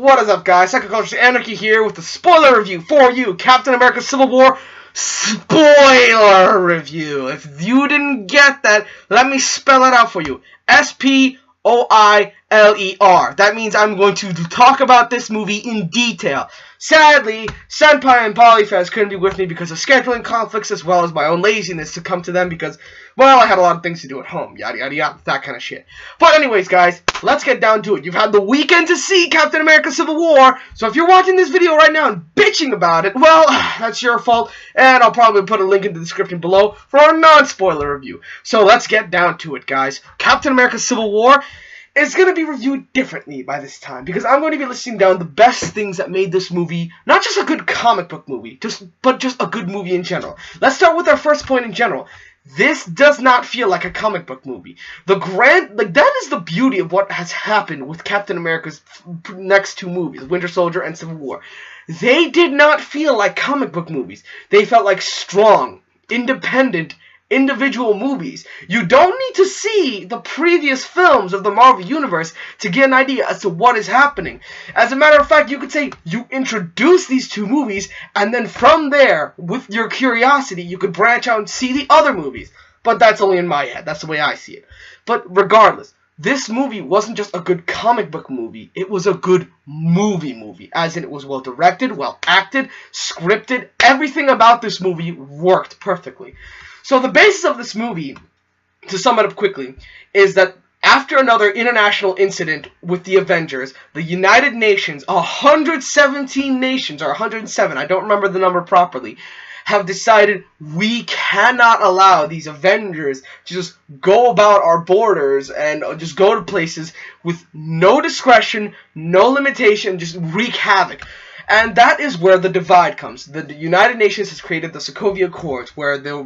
What is up, guys? Psycho Anarchy here with the spoiler review for you. Captain America Civil War spoiler review. If you didn't get that, let me spell it out for you. S-P-O-I-L-E-R. That means I'm going to talk about this movie in detail. Sadly, Senpai and Polyfest couldn't be with me because of scheduling conflicts as well as my own laziness to come to them because, well, I had a lot of things to do at home. Yada, yada, yada. That kind of shit. But anyways, guys, let's get down to it. You've had the weekend to see Captain America Civil War, so if you're watching this video right now and bitching about it, well, that's your fault, and I'll probably put a link in the description below for our non-spoiler review. So let's get down to it, guys. Captain America Civil War is going to be reviewed differently by this time, because I'm going to be listing down the best things that made this movie, not just a good comic book movie, but just a good movie in general. Let's start with our first point in general. This does not feel like a comic book movie. That is the beauty of what has happened with Captain America's next two movies, Winter Soldier and Civil War. They did not feel like comic book movies. They felt like strong, independent, individual movies. You don't need to see the previous films of the Marvel Universe to get an idea as to what is happening. As a matter of fact, you could say you introduce these two movies, and then from there, with your curiosity, you could branch out and see the other movies. But that's only in my head. That's the way I see it. But regardless, this movie wasn't just a good comic book movie. It was a good movie. As in, it was well directed, well acted, scripted. Everything about this movie worked perfectly. So the basis of this movie, to sum it up quickly, is that after another international incident with the Avengers, the United Nations, 117 nations, or 107, I don't remember the number properly, have decided we cannot allow these Avengers to just go about our borders and just go to places with no discretion, no limitation, just wreak havoc. And that is where the divide comes. The United Nations has created the Sokovia Accords, where the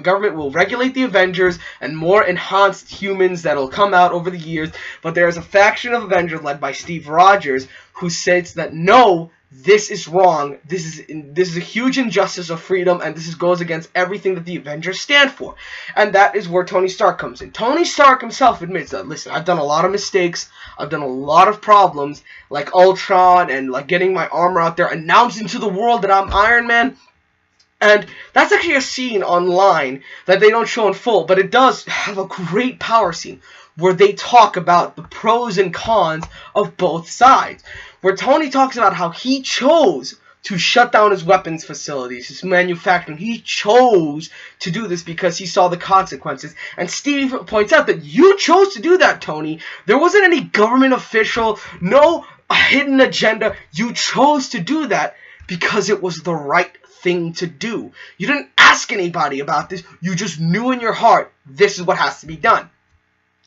government will regulate the Avengers and more enhanced humans that will come out over the years. But there is a faction of Avengers led by Steve Rogers who says that no, this is wrong. This is a huge injustice of freedom, and this goes against everything that the Avengers stand for. And that is where Tony Stark comes in. Tony Stark himself admits that, listen, I've done a lot of mistakes. I've done a lot of problems, like Ultron and like getting my armor out there, announcing to the world that I'm Iron Man. And that's actually a scene online that they don't show in full, but it does have a great power scene where they talk about the pros and cons of both sides. Where Tony talks about how he chose to shut down his weapons facilities, his manufacturing. He chose to do this because he saw the consequences. And Steve points out that you chose to do that, Tony. There wasn't any government official, no hidden agenda. You chose to do that because it was the right thing to do. You didn't ask anybody about this. You just knew in your heart, this is what has to be done.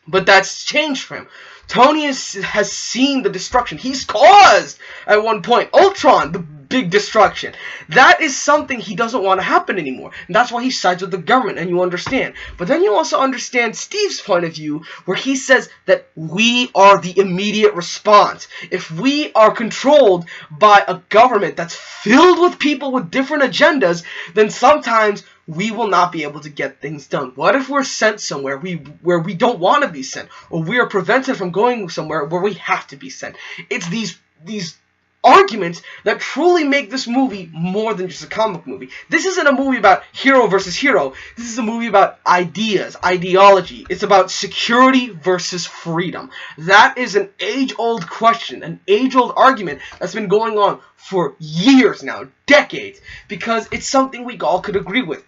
But that's changed for him. Tony has seen the destruction. He's caused, at one point, Ultron, the big destruction. That is something he doesn't want to happen anymore. And that's why he sides with the government, and you understand. But then you also understand Steve's point of view, where he says that we are the immediate response. If we are controlled by a government that's filled with people with different agendas, then sometimes we will not be able to get things done. What if we're sent somewhere where we don't want to be sent, or we are prevented from going somewhere where we have to be sent? It's these arguments that truly make this movie more than just a comic movie. This isn't a movie about hero versus hero. This is a movie about ideas, ideology. It's about security versus freedom. That is an age-old question, an age-old argument that's been going on for years now, decades, because it's something we all could agree with.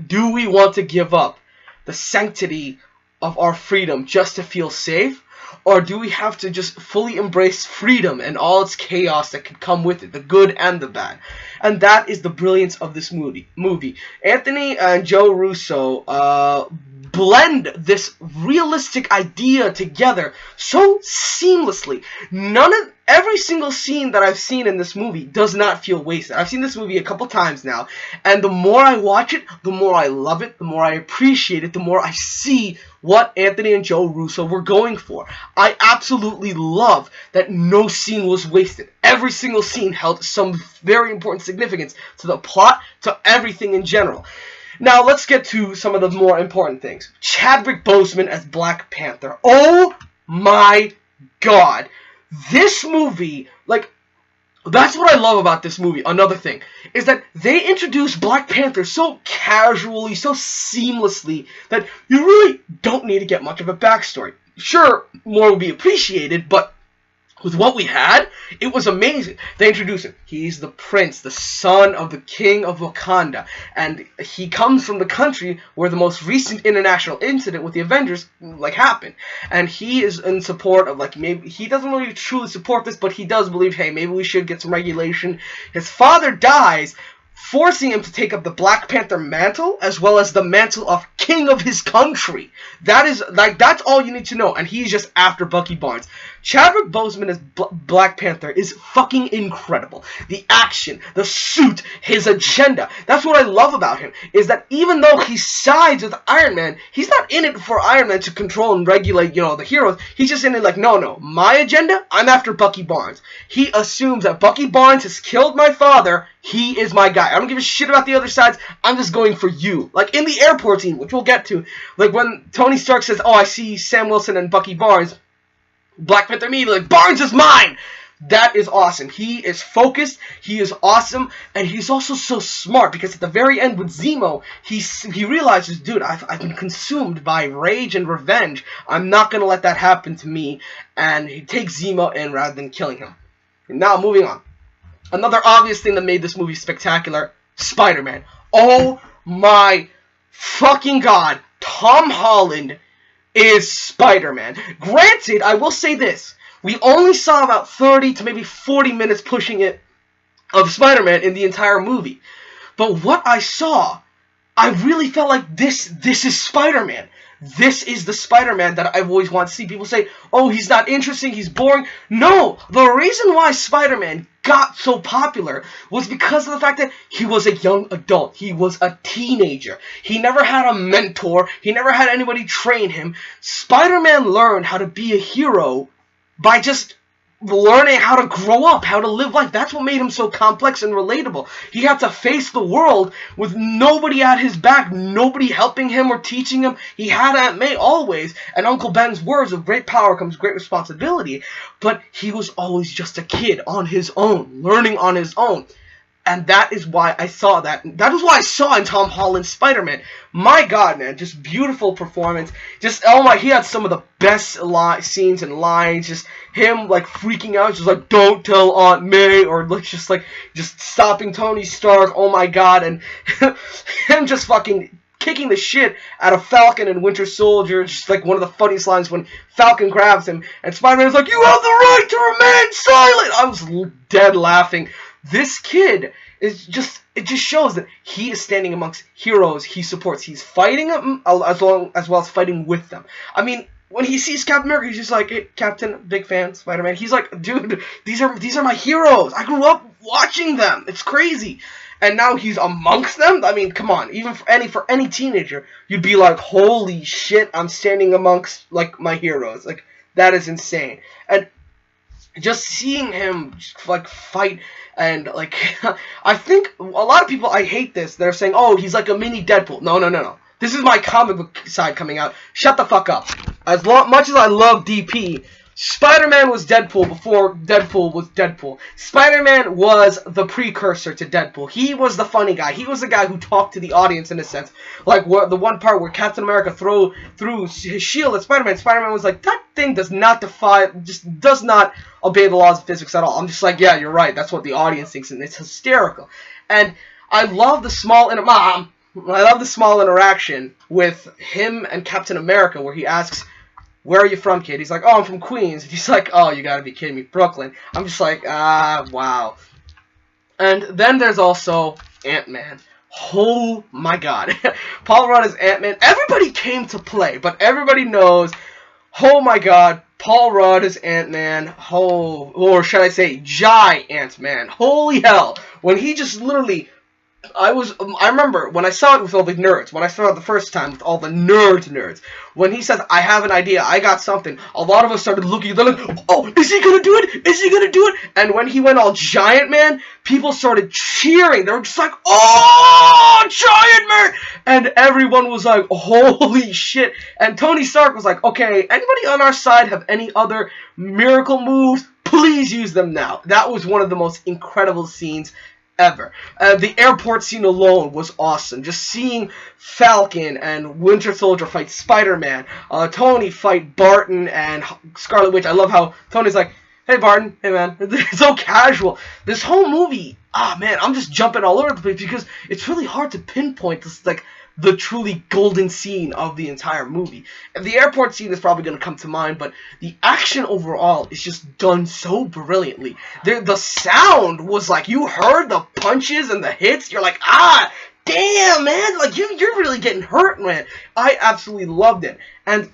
Do we want to give up the sanctity of our freedom just to feel safe? Or do we have to just fully embrace freedom and all its chaos that could come with it, the good and the bad? And that is the brilliance of this movie. Anthony and Joe Russo blend this realistic idea together so seamlessly. Every single scene that I've seen in this movie does not feel wasted. I've seen this movie a couple times now, and the more I watch it, the more I love it, the more I appreciate it, the more I see what Anthony and Joe Russo were going for. I absolutely love that no scene was wasted. Every single scene held some very important significance to the plot, to everything in general. Now, let's get to some of the more important things. Chadwick Boseman as Black Panther. Oh my God. This movie, like, that's what I love about this movie. Another thing is that they introduce Black Panther so casually, so seamlessly, that you really don't need to get much of a backstory. Sure, more will be appreciated, but with what we had, it was amazing. They introduce him. He's the prince, the son of the king of Wakanda. And he comes from the country where the most recent international incident with the Avengers, like, happened. And he is in support of, like, maybe, he doesn't really truly support this, but he does believe, hey, maybe we should get some regulation. His father dies, forcing him to take up the Black Panther mantle, as well as the mantle of king of his country. That is, like, that's all you need to know, and he's just after Bucky Barnes. Chadwick Boseman as Black Panther is fucking incredible. The action, the suit, his agenda. That's what I love about him, is that even though he sides with Iron Man, he's not in it for Iron Man to control and regulate, you know, the heroes. He's just in it like, no, my agenda, I'm after Bucky Barnes. He assumes that Bucky Barnes has killed my father, he is my guy. I don't give a shit about the other sides, I'm just going for you. Like, in the airport scene, which we'll get to, like, when Tony Stark says, oh, I see Sam Wilson and Bucky Barnes, Black Panther immediately, like, Barnes is mine! That is awesome. He is focused, he is awesome, and he's also so smart, because at the very end with Zemo, he realizes, dude, I've been consumed by rage and revenge. I'm not going to let that happen to me, and he takes Zemo in rather than killing him. And now, moving on. Another obvious thing that made this movie spectacular, Spider-Man. Oh my fucking god, Tom Holland is Spider-Man. Granted, I will say this, we only saw about 30 to maybe 40 minutes pushing it of Spider-Man in the entire movie. But what I saw, I really felt like this is Spider-Man. This is the Spider-Man that I've always wanted to see. People say, oh, he's not interesting, he's boring. No, the reason why Spider-Man got so popular was because of the fact that he was a young adult. He was a teenager. He never had a mentor. He never had anybody train him. Spider-Man learned how to be a hero by just learning how to grow up, how to live life. That's what made him so complex and relatable. He had to face the world with nobody at his back, nobody helping him or teaching him. He had Aunt May always, and Uncle Ben's words, of great power comes great responsibility, but he was always just a kid on his own, learning on his own. And that is why I saw that. That is why I saw in Tom Holland's Spider-Man. My God, man, just beautiful performance. Just, oh my, he had some of the best scenes and lines. Just him, like, freaking out. Just like, don't tell Aunt May. Or, like, just stopping Tony Stark. Oh my God. And him just fucking kicking the shit out of Falcon and Winter Soldier. Just like one of the funniest lines when Falcon grabs him. And Spider-Man's like, you have the right to remain silent. I was dead laughing. This kid is just, it just shows that he is standing amongst heroes he supports. He's fighting them as well as fighting with them. I mean, when he sees Captain America, he's just like, hey, Captain, big fan, Spider-Man. He's like, dude, these are my heroes. I grew up watching them. It's crazy. And now he's amongst them? I mean, come on. Even for any teenager, you'd be like, holy shit, I'm standing amongst, like, my heroes. Like, that is insane. And just seeing him, like, fight, and, like, I think a lot of people, I hate this, they're saying, oh, he's like a mini Deadpool. No. This is my comic book side coming out. Shut the fuck up. As much as I love DP, Spider-Man was Deadpool before Deadpool was Deadpool. Spider-Man was the precursor to Deadpool. He was the funny guy. He was the guy who talked to the audience in a sense. Like the one part where Captain America threw his shield at Spider-Man. Spider-Man was like, that thing does not does not obey the laws of physics at all. I'm just like, yeah, you're right. That's what the audience thinks, and it's hysterical. And I love the small interaction with him and Captain America where he asks, where are you from, kid? He's like, oh, I'm from Queens. He's like, oh, you gotta be kidding me, Brooklyn. I'm just like, wow. And then there's also Ant-Man. Oh my God. Paul Rudd is Ant-Man. Everybody came to play, but everybody knows, oh my God, Paul Rudd is Ant-Man. Oh, or should I say, Ant-Man. Holy hell. When he just literally, I remember when I saw it with all the nerds, when I saw it the first time with all the nerds, when he says, I have an idea, I got something, a lot of us started looking, they're like, oh, is he gonna do it? Is he gonna do it? And when he went all Giant Man, people started cheering. They were just like, oh, Giant Man! And everyone was like, holy shit. And Tony Stark was like, okay, anybody on our side have any other miracle moves? please use them now. That was one of the most incredible scenes ever. The airport scene alone was awesome. Just seeing Falcon and Winter Soldier fight Spiderman, Tony fight Barton and Scarlet Witch. I love how Tony's like, hey Barton, hey man. It's so casual. This whole movie, man, I'm just jumping all over the place because it's really hard to pinpoint this, like, the truly golden scene of the entire movie. And the airport scene is probably going to come to mind, but the action overall is just done so brilliantly. The sound was like, you heard the punches and the hits, you're like, damn, man, like, you're really getting hurt, man. I absolutely loved it. And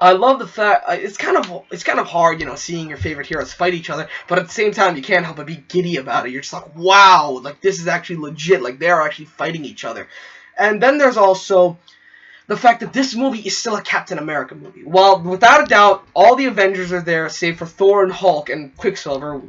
I love the fact, it's kind of hard, you know, seeing your favorite heroes fight each other, but at the same time, you can't help but be giddy about it. You're just like, wow, like, this is actually legit, like, they're actually fighting each other. And then there's also the fact that this movie is still a Captain America movie. While, without a doubt, all the Avengers are there, save for Thor and Hulk and Quicksilver,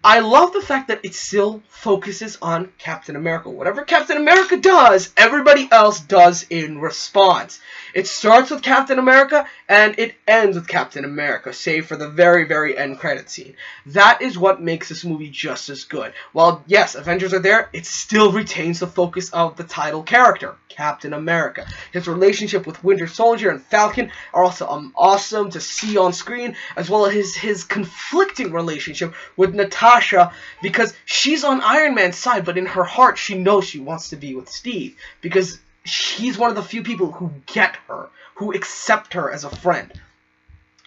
I love the fact that it still focuses on Captain America. Whatever Captain America does, everybody else does in response. It starts with Captain America, and it ends with Captain America, save for the very, very end credit scene. That is what makes this movie just as good. While, yes, Avengers Are There, it still retains the focus of the title character, Captain America. His relationship with Winter Soldier and Falcon are also awesome to see on screen, as well as his conflicting relationship with Natasha, because she's on Iron Man's side, but in her heart, she knows she wants to be with Steve, because he's one of the few people who get her, who accept her as a friend.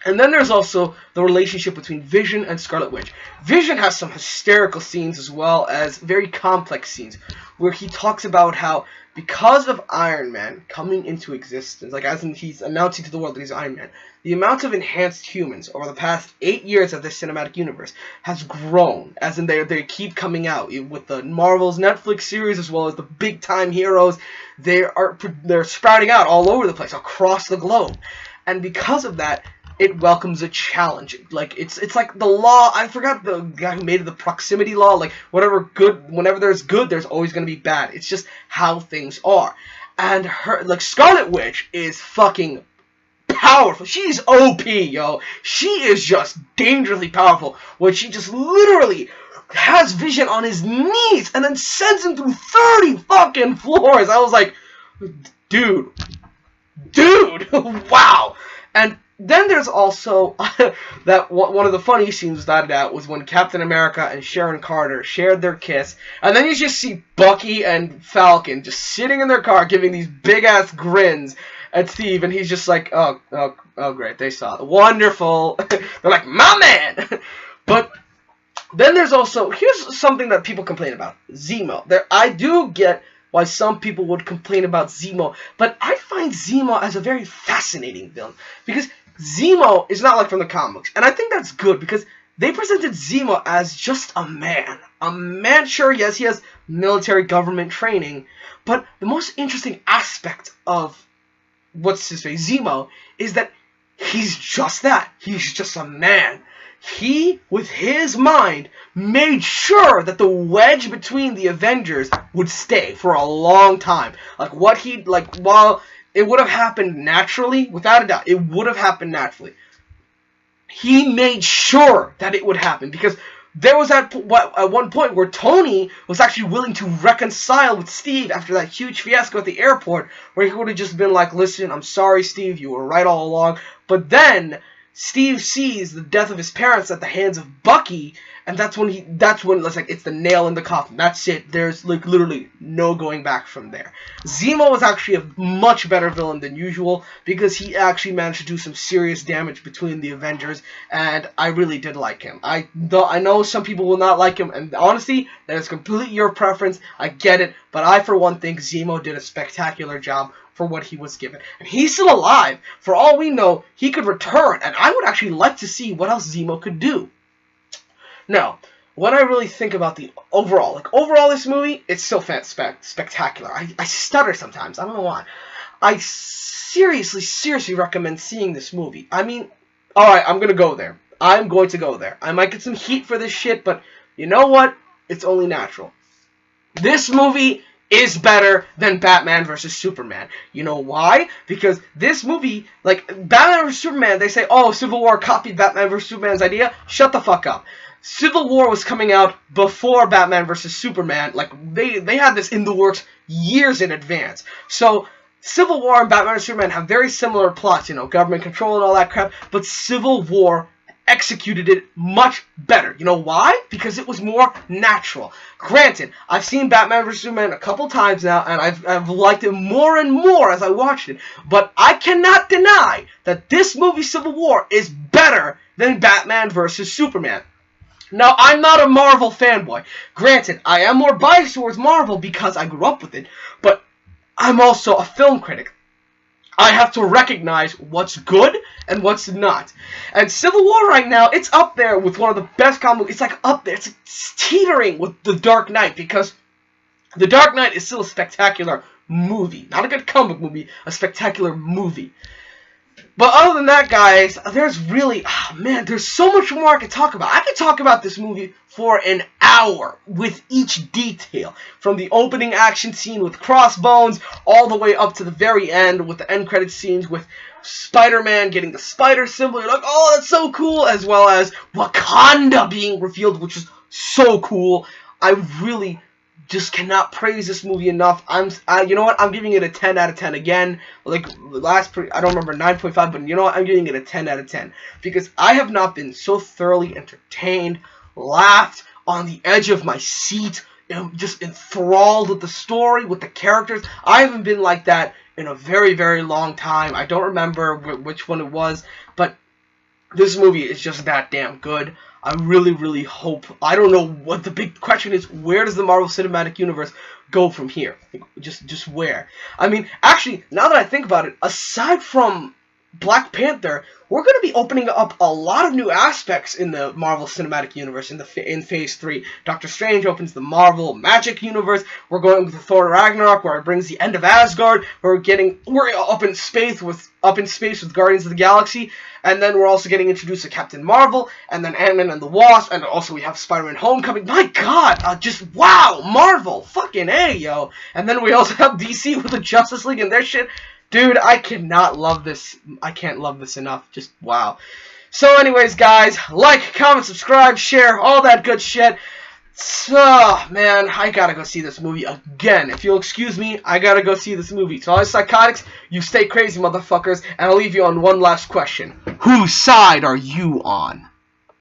And then there's also the relationship between Vision and Scarlet Witch. Vision has some hysterical scenes as well as very complex scenes where he talks about how because of Iron Man coming into existence, like as in he's announcing to the world that he's Iron Man, the amount of enhanced humans over the past 8 years of this cinematic universe has grown, as in they keep coming out with the Marvel's Netflix series as well as the big time heroes. They're sprouting out all over the place, across the globe, and because of that, it welcomes a challenge. Like it's like the law. I forgot the guy who made it, the proximity law. Like whenever there's good, there's always going to be bad. It's just how things are. And Scarlet Witch is fucking powerful. She's OP, yo. She is just dangerously powerful when she just literally has Vision on his knees and then sends him through 30 fucking floors. I was like, dude, wow. And then there's also that one of the funny scenes without a doubt was when Captain America and Sharon Carter shared their kiss, and then you just see Bucky and Falcon just sitting in their car giving these big ass grins at Steve, and he's just like, oh great, they saw it, wonderful. They're like, my man. But then there's also, here's something that people complain about, Zemo. I do get why some people would complain about Zemo, but I find Zemo as a very fascinating villain, because Zemo is not like from the comics, and I think that's good, because they presented Zemo as just a man. A man, sure, yes, he has military government training, but the most interesting aspect of, Zemo, is that he's just that. He's just a man. He, with his mind, made sure that the wedge between the Avengers would stay for a long time. While it would have happened naturally, without a doubt, it would have happened naturally, he made sure that it would happen, because there was at one point where Tony was actually willing to reconcile with Steve after that huge fiasco at the airport, where he would have just been like, listen, I'm sorry, Steve, you were right all along. But then Steve sees the death of his parents at the hands of Bucky, and that's when it's like, it's the nail in the coffin. That's it. There's like literally no going back from there. Zemo was actually a much better villain than usual, because he actually managed to do some serious damage between the Avengers, and I really did like him. I know some people will not like him, and honestly, that is completely your preference. I get it, but I, for one, think Zemo did a spectacular job for what he was given. And he's still alive. For all we know, he could return, and I would actually like to see what else Zemo could do. Now, when I really think about the overall, this movie, it's still spectacular. I stutter sometimes. I don't know why. I seriously recommend seeing this movie. I mean, alright, I'm gonna go there. I'm going to go there. I might get some heat for this shit, but you know what? It's only natural. This movie is better than Batman vs. Superman. You know why? Because this movie, like, Batman vs. Superman, they say, oh, Civil War copied Batman vs. Superman's idea. Shut the fuck up. Civil War was coming out before Batman vs. Superman. Like, they had this in the works years in advance. So, Civil War and Batman vs. Superman have very similar plots, you know, government control and all that crap, but Civil War executed it much better. You know why? Because it was more natural. Granted, I've seen Batman vs. Superman a couple times now, and I've liked it more and more as I watched it, but I cannot deny that this movie, Civil War, is better than Batman vs. Superman. Now, I'm not a Marvel fanboy. Granted, I am more biased towards Marvel because I grew up with it, but I'm also a film critic. I have to recognize what's good and what's not. And Civil War right now, it's up there with one of the best comic books. It's like up there. It's teetering with The Dark Knight, because The Dark Knight is still a spectacular movie. Not a good comic movie, a spectacular movie. But other than that, guys, there's really, oh man, there's so much more I could talk about. I could talk about this movie for an hour with each detail. From the opening action scene with Crossbones, all the way up to the very end with the end credit scenes with Spider-Man getting the spider symbol. You're like, oh, that's so cool. As well as Wakanda being revealed, which is so cool. I really just cannot praise this movie enough. You know what? I'm giving it a 10 out of 10 again. Like, I don't remember, 9.5, but you know what? I'm giving it a 10 out of 10. Because I have not been so thoroughly entertained, laughed, on the edge of my seat, just enthralled with the story, with the characters. I haven't been like that in a very, very long time. I don't remember which one it was, but this movie is just that damn good. I really, really hope. I don't know what the big question is. Where does the Marvel Cinematic Universe go from here? Just where? I mean, actually, now that I think about it, aside from Black Panther, we're going to be opening up a lot of new aspects in the Marvel Cinematic Universe in Phase 3. Doctor Strange opens the Marvel Magic Universe. We're going with Thor Ragnarok, where it brings the end of Asgard. We're up in space with Guardians of the Galaxy, and then we're also getting introduced to Captain Marvel, and then Ant-Man and the Wasp, and also we have Spider-Man Homecoming. My God, just wow, Marvel, fucking A, yo. And then we also have DC with the Justice League and their shit. Dude, I cannot love this. I can't love this enough. Just wow. So anyways, guys, like, comment, subscribe, share, all that good shit. So, man, I gotta go see this movie again. If you'll excuse me, I gotta go see this movie. So all you psychotics, you stay crazy, motherfuckers. And I'll leave you on one last question. Whose side are you on?